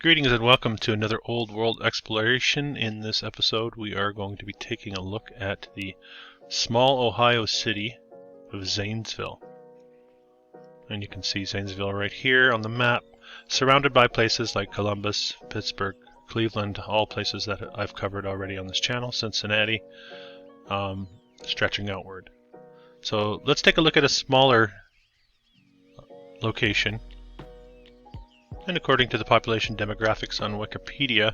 Greetings and welcome to another old world exploration. In this episode we are going to be taking a look at the small Ohio city of Zanesville. And you can see Zanesville right here on the map, surrounded by places like Columbus, Pittsburgh, Cleveland, all places that I've covered already on this channel, Cincinnati, stretching outward. So let's take a look at a smaller location. And according to the population demographics on Wikipedia,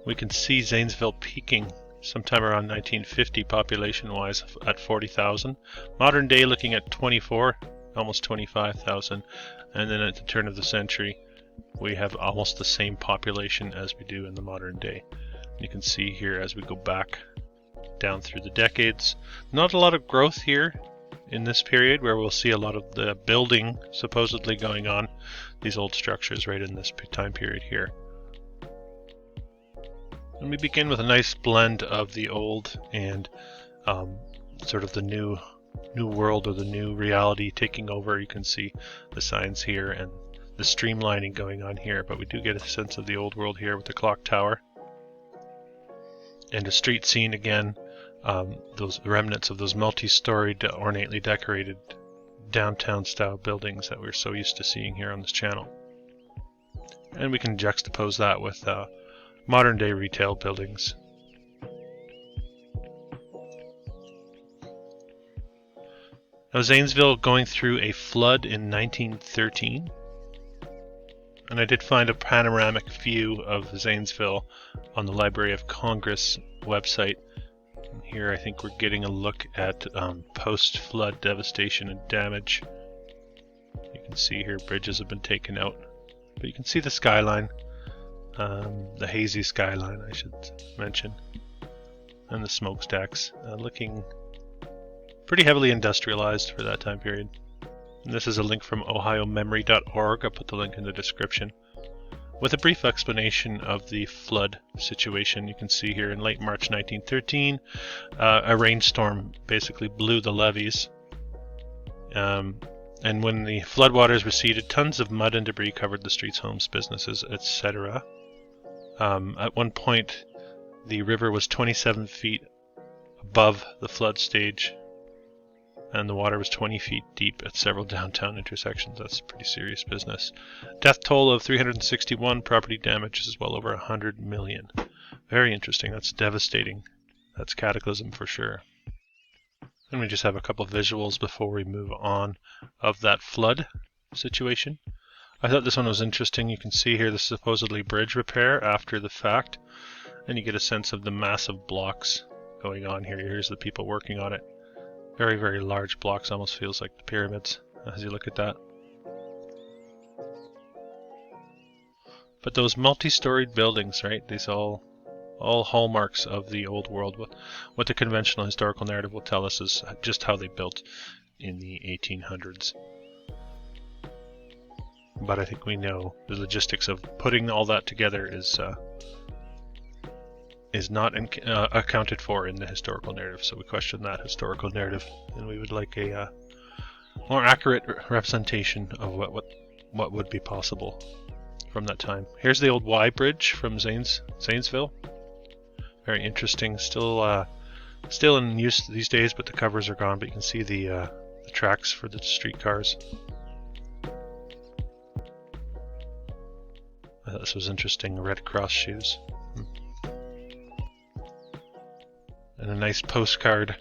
we can see Zanesville peaking sometime around 1950 population-wise at 40,000. Modern day looking at 24, almost 25,000. And then at the turn of the century, we have almost the same population as we do in the modern day. You can see here as we go back down through the decades, not a lot of growth here in this period, where we'll see a lot of the building supposedly going on, these old structures right in this time period here. And we begin with a nice blend of the old and sort of the new world or the new reality taking over. You can see the signs here and the streamlining going on here, but we do get a sense of the old world here with the clock tower and a street scene again. Those remnants of those multi-storied, ornately decorated downtown-style buildings that we're so used to seeing here on this channel. And we can juxtapose that with modern-day retail buildings. Now, Zanesville going through a flood in 1913. And I did find a panoramic view of Zanesville on the Library of Congress website. Here I think we're getting a look at post-flood devastation and damage. You can see here bridges have been taken out, but you can see the skyline, the hazy skyline I should mention, and the smokestacks looking pretty heavily industrialized for that time period. And this is a link from ohiomemory.org. I'll put the link in the description, with a brief explanation of the flood situation. You can see here in late March 1913, a rainstorm basically blew the levees. And when the floodwaters receded, tons of mud and debris covered the streets, homes, businesses, etc. At one point, the river was 27 feet above the flood stage, and the water was 20 feet deep at several downtown intersections. That's pretty serious business. Death toll of 361, property damage is well over 100 million. Very interesting. That's devastating. That's cataclysm for sure. And we just have a couple of visuals before we move on of that flood situation. I thought this one was interesting. You can see here the supposedly bridge repair after the fact, and you get a sense of the massive blocks going on here. Here's the people working on it. Very, very large blocks, almost feels like the pyramids as you look at that. But those multi-storied buildings, right? These all hallmarks of the old world. What the conventional historical narrative will tell us is just how they built in the 1800s. But I think we know the logistics of putting all that together is not accounted for in the historical narrative, so we question that historical narrative, and we would like a more accurate representation of what would be possible from that time. Here's the old Y Bridge from Zanesville. Very interesting. Still in use these days, but the covers are gone. But you can see the tracks for the streetcars. I thought this was interesting. Red Cross shoes. And a nice postcard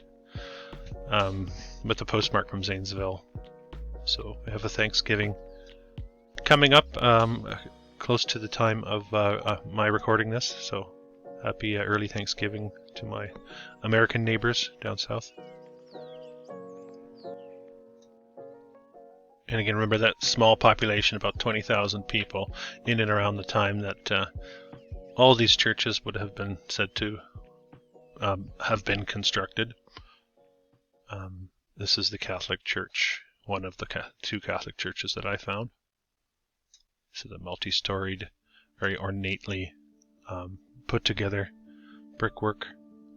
with the postmark from Zanesville. So we have a Thanksgiving coming up close to the time of my recording this. So happy early Thanksgiving to my American neighbors down south. And again, remember that small population, about 20,000 people, in and around the time that all these churches would have been said to have been constructed. This is the Catholic Church, one of the two Catholic churches that I found. So the multi-storied, very ornately put together brickwork,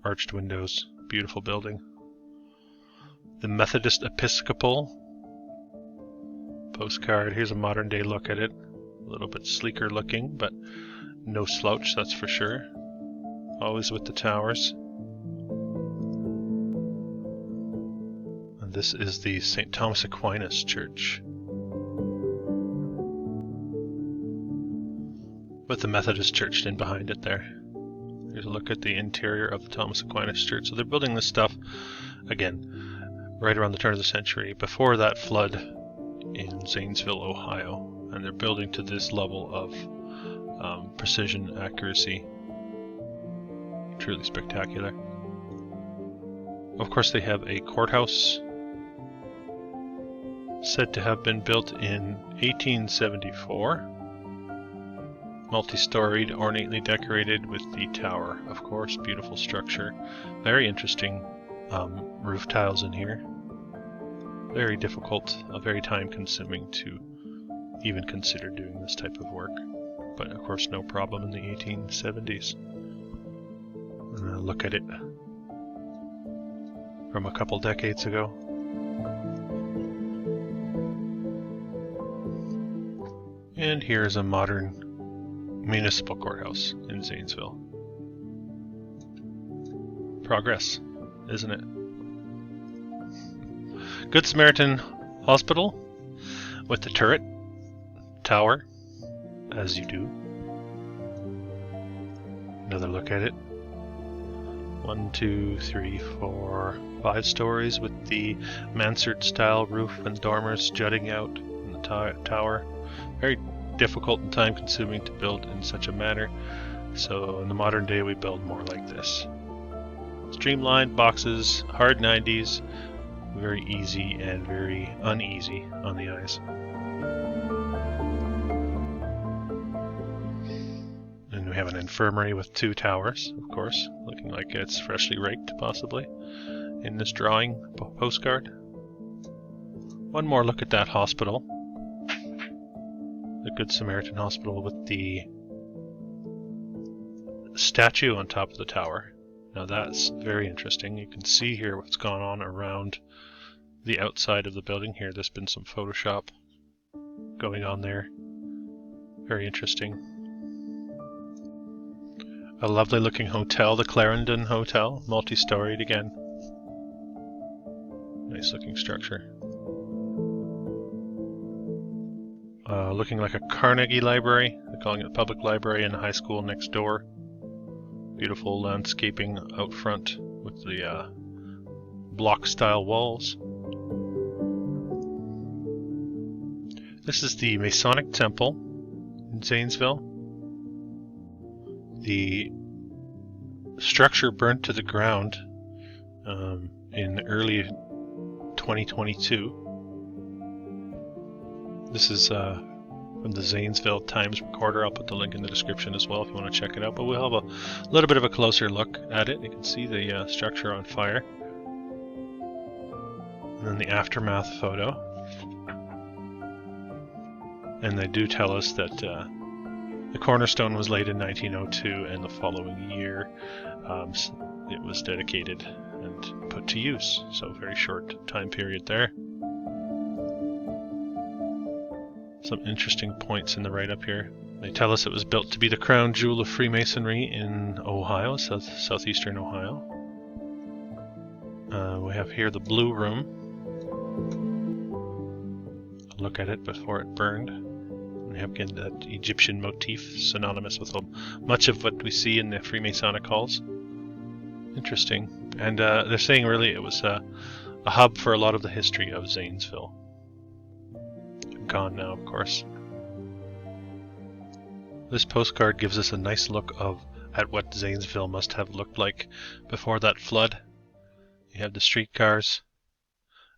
arched windows, beautiful building. The Methodist Episcopal postcard. Here's a modern day look at it. A little bit sleeker looking, but no slouch, that's for sure. Always with the towers. And this is the St. Thomas Aquinas Church, with the Methodist Church in behind it there. Here's a look at the interior of the Thomas Aquinas Church. So they're building this stuff, again, right around the turn of the century, before that flood in Zanesville, Ohio. And they're building to this level of precision, accuracy. Truly spectacular. Of course, they have a courthouse said to have been built in 1874. Multi-storied, ornately decorated with the tower, of course. Beautiful structure. Very interesting roof tiles in here. Very difficult, very time-consuming to even consider doing this type of work. But of course, no problem in the 1870s. Look at it from a couple decades ago. And here's a modern municipal courthouse in Zanesville. Progress, isn't it? Good Samaritan Hospital with the turret, tower, as you do. Another look at it. 1, 2, 3, 4, 5 stories with the mansard style roof and dormers jutting out in the tower. Very difficult and time consuming to build in such a manner, so in the modern day we build more like this. Streamlined boxes, hard 90s, very easy and very uneasy on the eyes. And we have an infirmary with 2 towers, of course, looking like it's freshly raked possibly in this drawing postcard. One more look at that hospital. The Good Samaritan Hospital with the statue on top of the tower. Now that's very interesting. You can see here what's gone on around the outside of the building here. There's been some Photoshop going on there. Very interesting. A lovely looking hotel, the Clarendon Hotel, multi-storied again. Nice looking structure. Looking like a Carnegie library. They're calling it a public library in the high school next door. Beautiful landscaping out front with the block style walls. This is the Masonic Temple in Zanesville. The structure burnt to the ground in early 2022. This is from the Zanesville Times Recorder. I'll put the link in the description as well if you want to check it out. But we'll have a little bit of a closer look at it. You can see the structure on fire. And then the aftermath photo. And they do tell us that the cornerstone was laid in 1902, and the following year it was dedicated and put to use. So very short time period there. Some interesting points in the write-up here. They tell us it was built to be the crown jewel of Freemasonry in Ohio, southeastern Ohio. We have here the Blue Room. A look at it before it burned. And we have again that Egyptian motif, synonymous with much of what we see in the Freemasonic halls. Interesting. And they're saying really it was a hub for a lot of the history of Zanesville. Gone now, of course. This postcard gives us a nice look at what Zanesville must have looked like before that flood. You have the streetcars,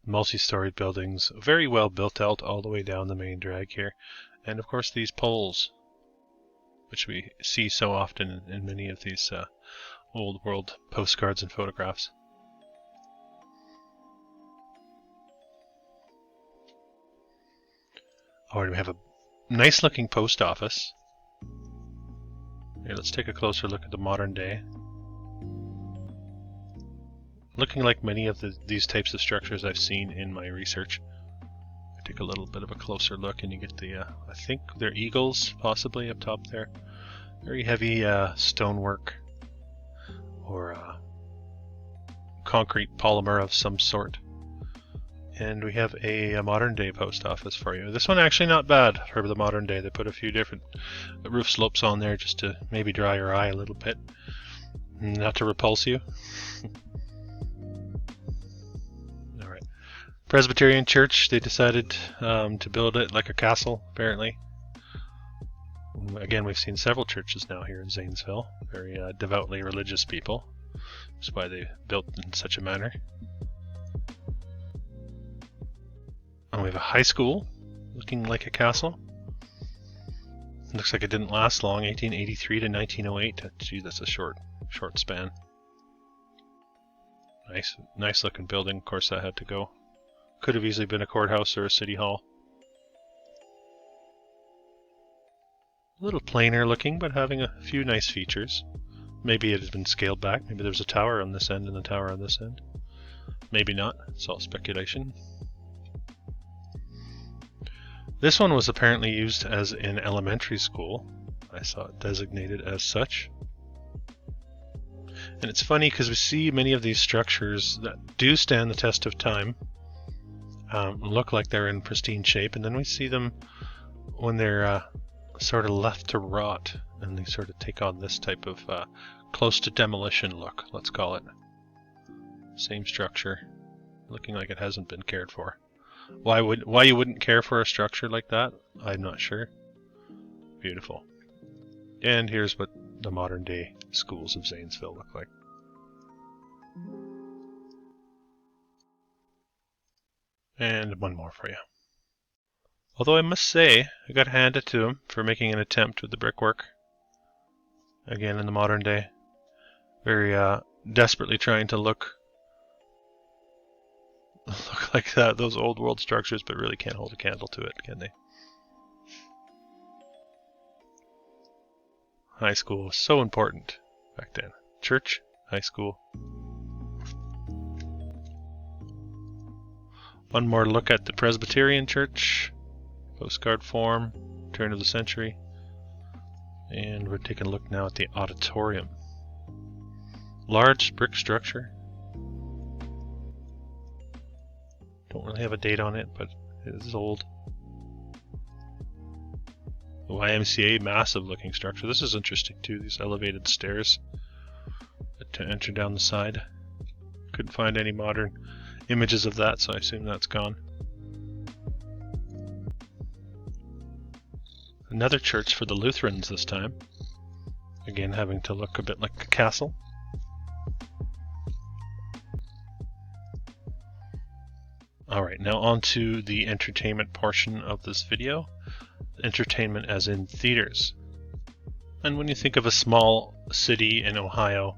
multi-storied buildings, very well built out all the way down the main drag here, and of course these poles, which we see so often in many of these old world postcards and photographs. Alright, we have a nice looking post office. Here, let's take a closer look at the modern day. Looking like many of these types of structures I've seen in my research. I take a little bit of a closer look and you get the, I think they're eagles possibly up top there. Very heavy stonework or concrete polymer of some sort. And we have a modern day post office for you. This one actually not bad for the modern day. They put a few different roof slopes on there just to maybe dry your eye a little bit. Not to repulse you. Alright. Presbyterian Church, they decided to build it like a castle, apparently. Again, we've seen several churches now here in Zanesville. Very devoutly religious people. That's why they built in such a manner. And we have a high school looking like a castle. Looks like it didn't last long, 1883 to 1908. Gee, that's a short span. Nice looking building. Of course, that had to go. Could have easily been a courthouse or a city hall. A little plainer looking, but having a few nice features. Maybe it has been scaled back. Maybe there's a tower on this end and a tower on this end. Maybe not. It's all speculation. This one was apparently used as an elementary school. I saw it designated as such. And it's funny because we see many of these structures that do stand the test of time look like they're in pristine shape, and then we see them when they're sort of left to rot, and they sort of take on this type of close to demolition look, let's call it. Same structure, looking like it hasn't been cared for. Why you wouldn't care for a structure like that, I'm not sure. Beautiful. And here's what the modern day schools of Zanesville look like. And one more for you. Although I must say, I got to hand it to him for making an attempt with the brickwork. Again, in the modern day. Very desperately trying to look like those old world structures, but really can't hold a candle to it, can they? High school was so important back then. Church, high school. One more look at the Presbyterian Church. Postcard form, turn of the century. And we're taking a look now at the auditorium. Large brick structure. Don't really have a date on it, but it is old. The YMCA, massive looking structure. This is interesting too, these elevated stairs to enter down the side. Couldn't find any modern images of that, so I assume that's gone. Another church for the Lutherans this time. Again, having to look a bit like a castle. Alright, now on to the entertainment portion of this video. Entertainment as in theaters. And when you think of a small city in Ohio,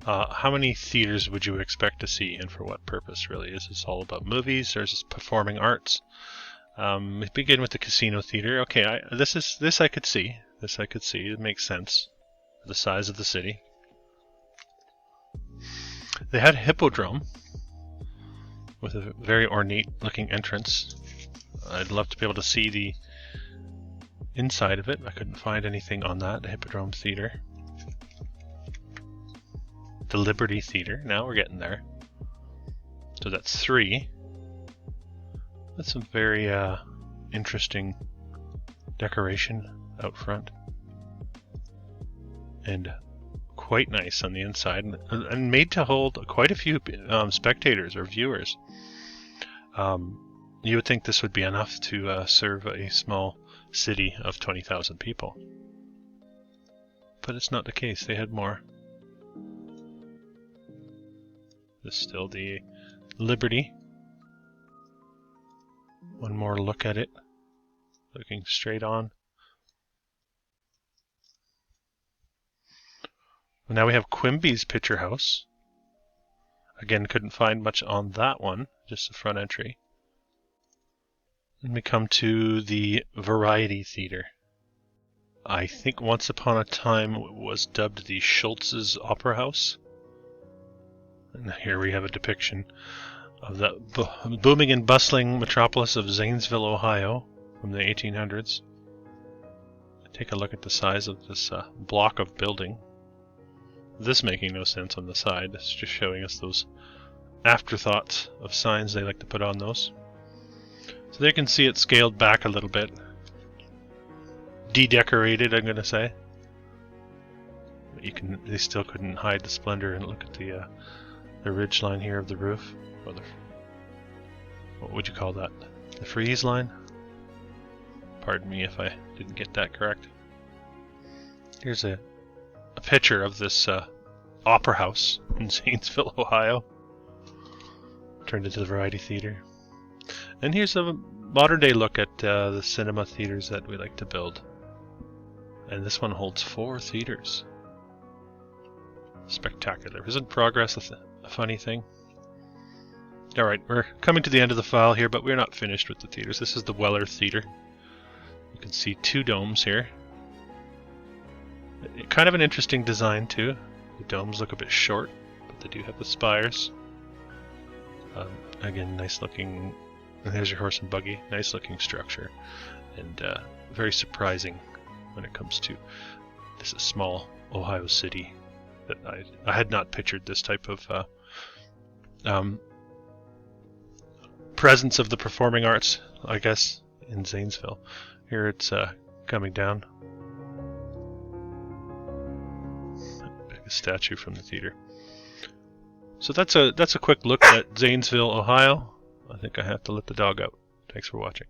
how many theaters would you expect to see, and for what purpose really? Is this all about movies, or is this performing arts? We begin with the casino theater. Okay, this I could see. This I could see. It makes sense. The size of the city. They had a hippodrome with a very ornate looking entrance. I'd love to be able to see the inside of it. I couldn't find anything on that. The Hippodrome Theater. The Liberty Theater. Now we're getting there. So that's 3. That's some very interesting decoration out front. And quite nice on the inside. And made to hold quite a few spectators or viewers. You would think this would be enough to serve a small city of 20,000 people. But it's not the case. They had more. This is still the Liberty. One more look at it. Looking straight on. Now we have Quimby's Picture House. Again, couldn't find much on that one. Just the front entry. And we come to the Variety Theater. I think once upon a time it was dubbed the Schultz's Opera House. And here we have a depiction of the booming and bustling metropolis of Zanesville, Ohio from the 1800s. take a look at the size of this block of building. This making no sense on the side. It's just showing us those afterthoughts of signs they like to put on those. So there you can see it scaled back a little bit. De-decorated, I'm going to say. They still couldn't hide the splendor, and look at the ridge line here of the roof. Or what would you call that? The frieze line? Pardon me if I didn't get that correct. Here's a picture of this opera house in Zanesville, Ohio. Turned into the Variety Theater. And here's a modern day look at the cinema theaters that we like to build. And this one holds 4 theaters. Spectacular. Isn't progress a funny thing? Alright, we're coming to the end of the file here, but we're not finished with the theaters. This is the Weller Theater. You can see 2 domes here. Kind of an interesting design too. The domes look a bit short, but they do have the spires. Again, nice looking. And there's your horse and buggy. Nice looking structure, and very surprising when it comes to this small Ohio city. That I had not pictured this type of presence of the performing arts, I guess, in Zanesville. Here it's coming down. A statue from the theater. So that's a quick look at Zanesville, Ohio. I think I have to let the dog out. Thanks for watching.